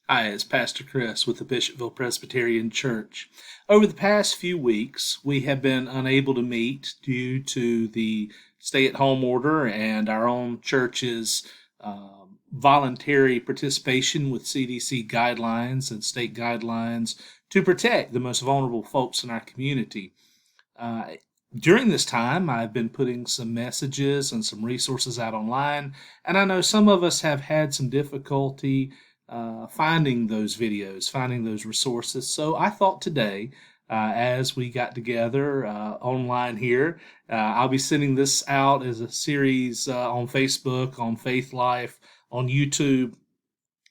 Hi, it's Pastor Chris with the Bishopville Presbyterian Church. Over the past few weeks, we have been unable to meet due to the stay-at-home order and our own church's voluntary participation with CDC guidelines and state guidelines to protect the most vulnerable folks in our community. Uh, During this time, I've been putting some messages and some resources out online, and I know some of us have had some difficulty finding those videos, finding those resources. So I thought today, as we got together online here, I'll be sending this out as a series on Facebook, on Faith Life, on YouTube,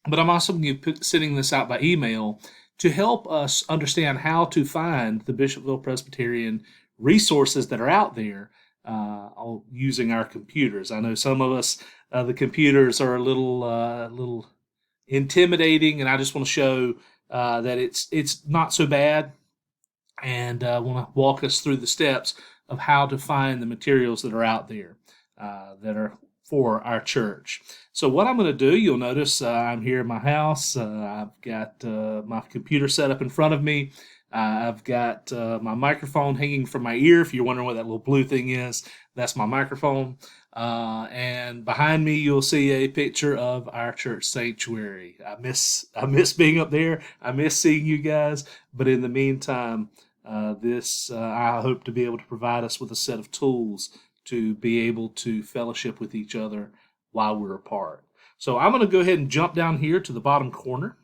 but I'm also going to be sending this out by email to help us understand how to find the Bishopville Presbyterian resources that are out there using our computers. I know some of us, the computers are a little intimidating, and I just want to show that it's not so bad, and want to walk us through the steps of how to find the materials that are out there that are for our church. So what I'm going to do, you'll notice I'm here in my house. I've got my computer set up in front of me. I've got my microphone hanging from my ear. If you're wondering what that little blue thing is, that's my microphone. And behind me, you'll see a picture of our church sanctuary. I miss being up there. I miss seeing you guys. But in the meantime, I hope to be able to provide us with a set of tools to be able to fellowship with each other while we're apart. So I'm going to go ahead and jump down here to the bottom corner.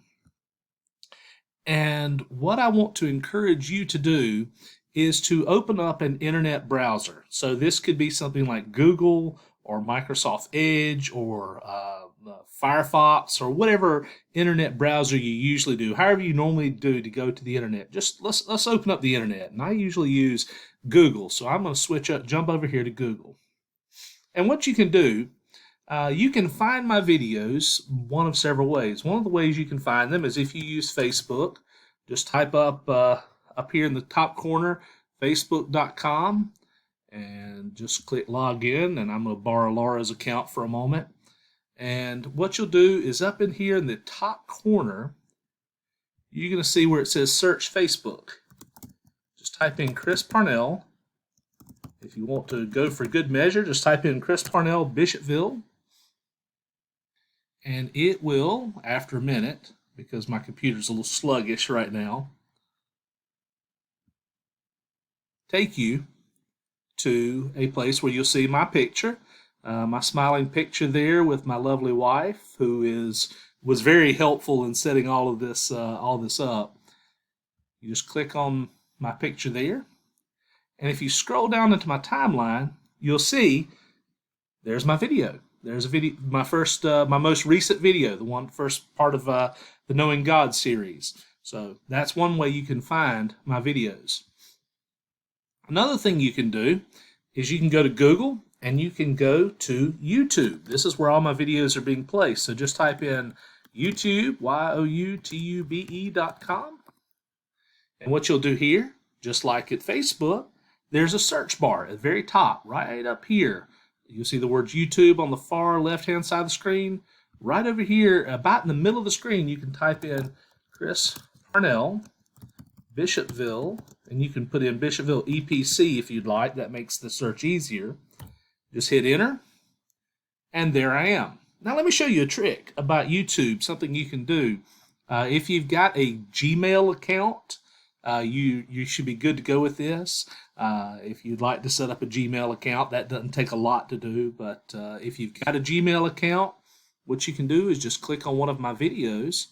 And what I want to encourage you to do is to open up an internet browser. So this could be something like Google or Microsoft Edge or Firefox or whatever internet browser you usually do. However you normally do to go to the internet. Just let's open up the internet. And I usually use Google. So I'm going to jump over here to Google. And what you can do, you can find my videos one of several ways. One of the ways you can find them is if you use Facebook. Just type up here in the top corner, facebook.com, and just click log in. And I'm going to borrow Laura's account for a moment. And what you'll do is up in here in the top corner, you're going to see where it says search Facebook. Just type in Chris Parnell. If you want to go for good measure, just type in Chris Parnell Bishopville. And it will, after a minute, because my computer's a little sluggish right now, take you to a place where you'll see my picture, my smiling picture there with my lovely wife, who was very helpful in setting all this up. You just click on my picture there, and if you scroll down into my timeline, you'll see there's my video. There's a video, my most recent video, the first part of the Knowing God series. So that's one way you can find my videos. Another thing you can do is you can go to Google and you can go to YouTube. This is where all my videos are being placed. So just type in YouTube, youtube.com. And what you'll do here, just like at Facebook, there's a search bar at the very top, right up here. You'll see the words YouTube on the far left-hand side of the screen. Right over here, about in the middle of the screen, you can type in Chris Parnell, Bishopville, and you can put in Bishopville EPC if you'd like. That makes the search easier. Just hit enter, and there I am. Now let me show you a trick about YouTube, something you can do. If you've got a Gmail account, you should be good to go with this. If you'd like to set up a Gmail account, that doesn't take a lot to do, but if you've got a Gmail account, what you can do is just click on one of my videos.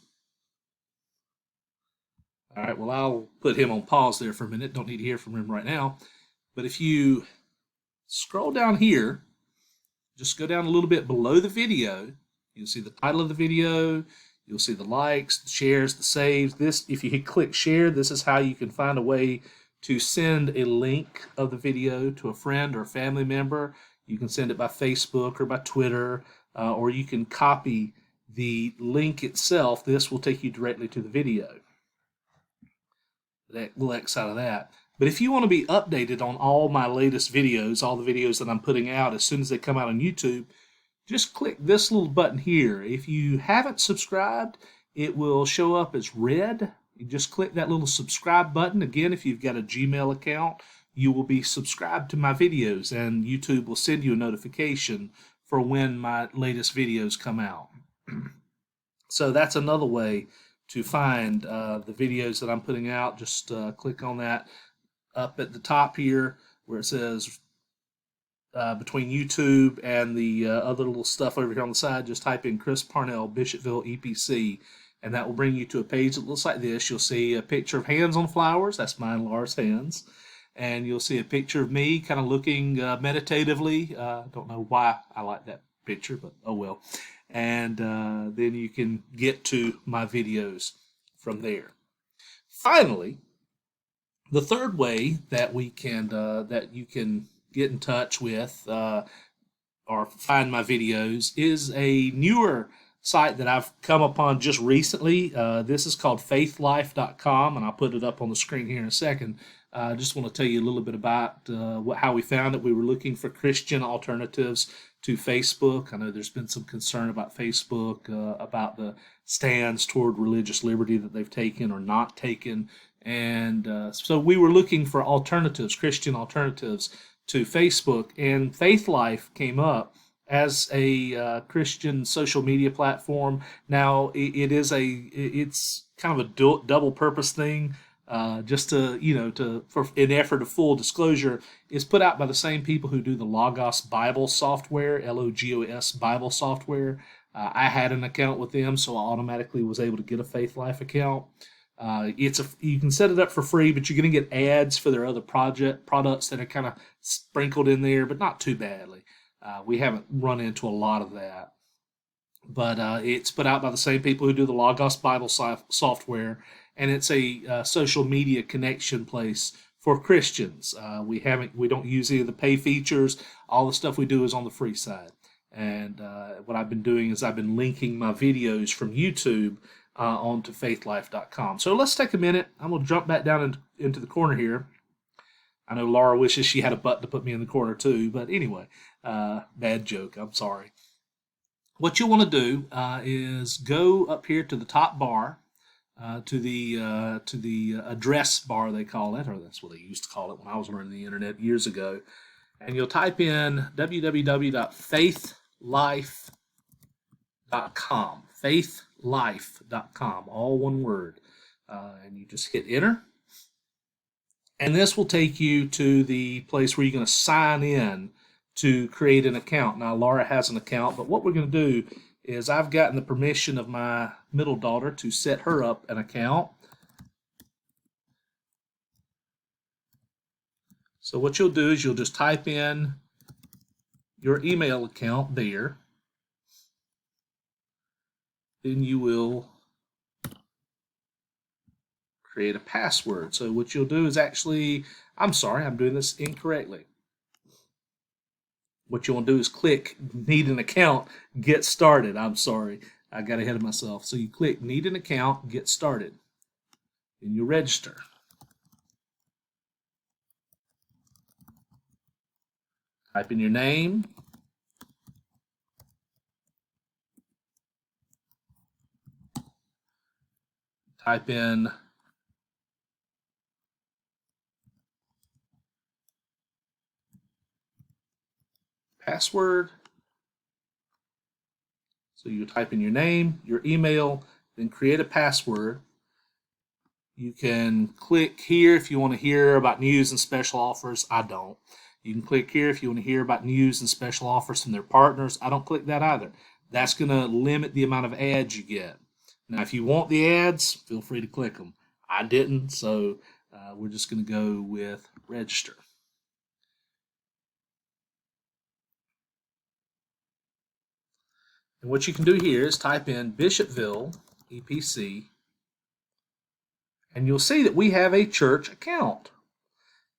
All right, well, I'll put him on pause there for a minute. Don't need to hear from him right now. But if you scroll down here, just go down a little bit below the video, you'll see the title of the video. You'll see the likes, the shares, the saves. If you click share, this is how you can find a way to send a link of the video to a friend or a family member. You can send it by Facebook or by Twitter, or you can copy the link itself. This will take you directly to the video. We'll X out of that. But if you want to be updated on all my latest videos, all the videos that I'm putting out as soon as they come out on YouTube, just click this little button here. If you haven't subscribed, it will show up as red. You just click that little subscribe button. Again, if you've got a Gmail account, you will be subscribed to my videos, and YouTube will send you a notification for when my latest videos come out. So that's another way to find the videos that I'm putting out. Just click on that up at the top here where it says between YouTube and the other little stuff over here on the side. Just type in Chris Parnell, Bishopville EPC, and that will bring you to a page that looks like this. You'll see a picture of hands on flowers. That's mine, Laura's hands. And you'll see a picture of me kind of looking meditatively. Don't know why I like that picture, but oh well. And then you can get to my videos from there. Finally, the third way that we can that you can get in touch with or find my videos is a newer site that I've come upon just recently. This is called faithlife.com, and I'll put it up on the screen here in a second. I just want to tell you a little bit about how we found it. We were looking for Christian alternatives to Facebook. I know there's been some concern about Facebook, about the stands toward religious liberty that they've taken or not taken. And so we were looking for alternatives, Christian alternatives to Facebook. And Faith Life came up as a Christian social media platform. Now, it's kind of a double purpose thing. Just to for an effort of full disclosure, is put out by the same people who do the Logos Bible software, Logos Bible software. I had an account with them, so I automatically was able to get a Faith Life account. You can set it up for free, but you're going to get ads for their other products that are kind of sprinkled in there, but not too badly. We haven't run into a lot of that. But it's put out by the same people who do the Logos Bible software, and it's a social media connection place for Christians. We don't use any of the pay features. All the stuff we do is on the free side. And what I've been doing is I've been linking my videos from YouTube onto faithlife.com. So let's take a minute. I'm going to jump back down into the corner here. I know Laura wishes she had a button to put me in the corner too, but anyway, bad joke. I'm sorry. What you want to do is go up here to the top bar, to the address bar, they call it, or that's what they used to call it when I was learning the internet years ago. And you'll type in www.faithlife.com, faithlife.com, all one word. And you just hit enter. And this will take you to the place where you're going to sign in to create an account. Now, Laura has an account, but what we're going to do is I've gotten the permission of my middle daughter to set her up an account. So what you'll do is you'll just type in your email account there. Then you will create a password. So what you'll do is I'm sorry, I'm doing this incorrectly. What you want to do is click need an account, get started. I'm sorry, I got ahead of myself. So you click need an account, get started. Then you register. Type in your name. Type in password. So you type in your name, your email, then create a password. You can click here if you want to hear about news and special offers. I don't. You can click here if you want to hear about news and special offers from their partners. I don't click that either. That's going to limit the amount of ads you get. Now, if you want the ads, feel free to click them. I didn't, so we're just going to go with register. And what you can do here is type in Bishopville EPC, and you'll see that we have a church account.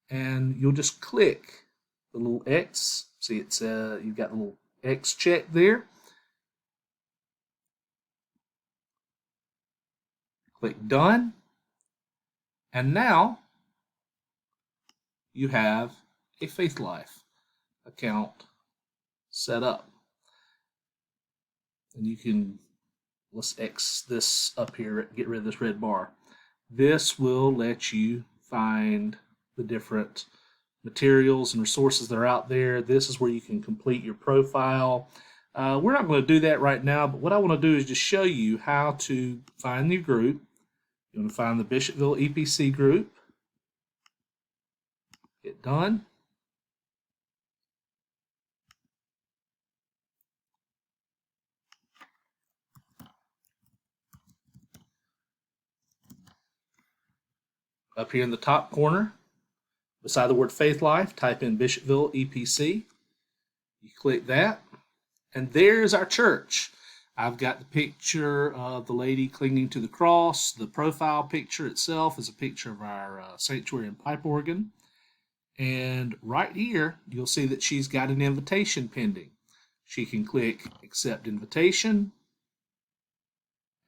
And you'll just click the little X. See, it's you've got the little X check there. Click done. And now you have a Faith Life account set up. And you can let's X this up here, get rid of this red bar. This will let you find the different materials and resources that are out there. This is where you can complete your profile. We're not going to do that right now, but what I want to do is just show you how to find your group. You want to find the Bishopville EPC group. Hit done. Up here in the top corner, beside the word Faith Life, type in Bishopville EPC. You click that, and there's our church. I've got the picture of the lady clinging to the cross. The profile picture itself is a picture of our sanctuary and pipe organ. And right here, you'll see that she's got an invitation pending. She can click Accept Invitation,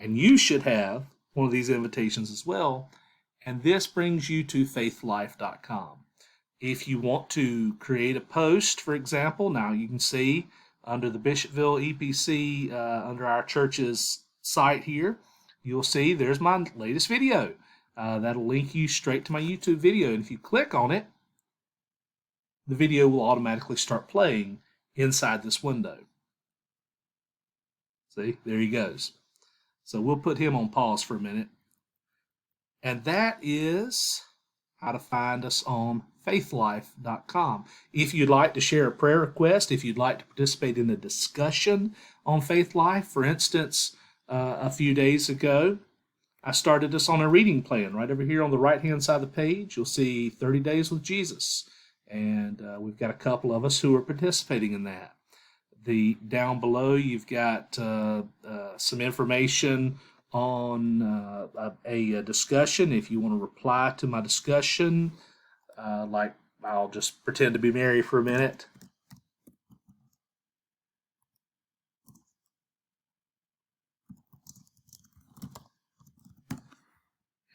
and you should have one of these invitations as well. And this brings you to faithlife.com. If you want to create a post, for example, now you can see under the Bishopville EPC, under our church's site here, you'll see there's my latest video. That'll link you straight to my YouTube video. And if you click on it, the video will automatically start playing inside this window. See, there he goes. So we'll put him on pause for a minute. And that is how to find us on faithlife.com. If you'd like to share a prayer request, if you'd like to participate in a discussion on Faith Life, for instance, a few days ago, I started us on a reading plan. Right over here on the right-hand side of the page, you'll see 30 Days with Jesus. And we've got a couple of us who are participating in that. Down below, you've got some information on a discussion. If you want to reply to my discussion, like I'll just pretend to be Mary for a minute.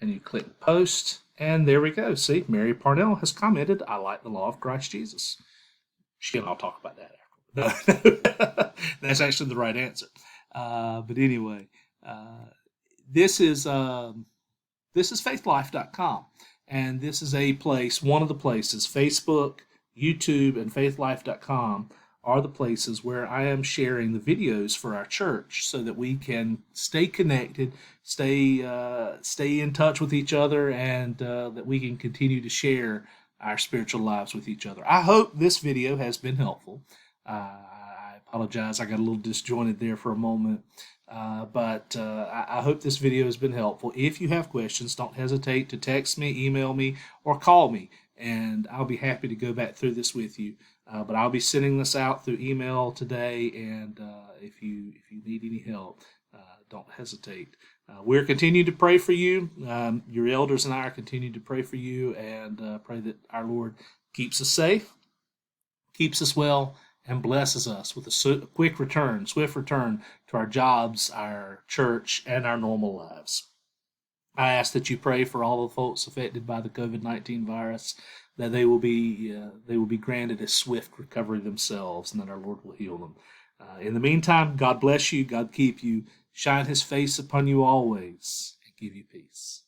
And you click post, and there we go. See, Mary Parnell has commented, "I like the law of Christ Jesus." She and I'll talk about that after. No, that's actually the right answer. But anyway, this is faithlife.com, and this is a place, one of the places. Facebook, YouTube, and faithlife.com are the places where I am sharing the videos for our church so that we can stay connected, stay in touch with each other, and that we can continue to share our spiritual lives with each other. I hope this video has been helpful. I apologize, I got a little disjointed there for a moment. But I hope this video has been helpful. If you have questions, don't hesitate to text me, email me, or call me, and I'll be happy to go back through this with you. But I'll be sending this out through email today, and if you need any help, don't hesitate. We're continuing to pray for you. Your elders and I are continuing to pray for you, and pray that our Lord keeps us safe, keeps us well, and blesses us with a swift return to our jobs, our church, and our normal lives. I ask that you pray for all the folks affected by the COVID-19 virus, that they will be granted a swift recovery themselves, and that our Lord will heal them. In the meantime, God bless you, God keep you, shine His face upon you always, and give you peace.